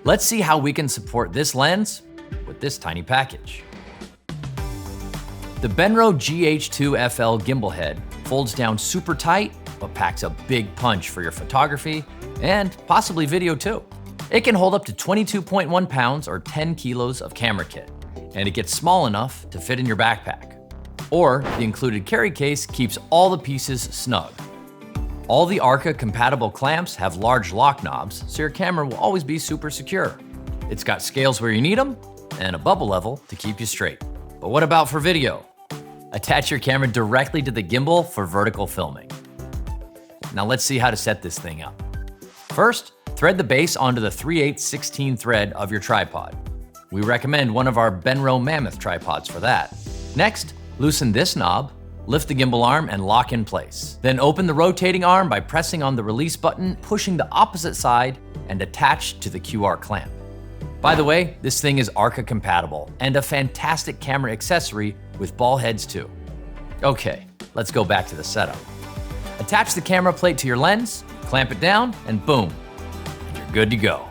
Let's see how we can support this lens with this tiny package. The Benro GH2FL Gimbal Head folds down super tight, but packs a big punch for your photography and possibly video too. It can hold up to 22.1 pounds or 10 kilos of camera kit, and it gets small enough to fit in your backpack. Or the included carry case keeps all the pieces snug. All the Arca compatible clamps have large lock knobs, so your camera will always be super secure. It's got scales where you need them and a bubble level to keep you straight. But what about for video? Attach your camera directly to the gimbal for vertical filming. Now let's see how to set this thing up. First, thread the base onto the 3/8-16 thread of your tripod. We recommend one of our Benro Mammoth tripods for that. Next, loosen this knob, lift the gimbal arm and lock in place. Then open the rotating arm by pressing on the release button, pushing the opposite side and attach to the QR clamp. By the way, this thing is Arca compatible and a fantastic camera accessory with ball heads too. Okay, let's go back to the setup. Attach the camera plate to your lens, clamp it down, and boom, you're good to go.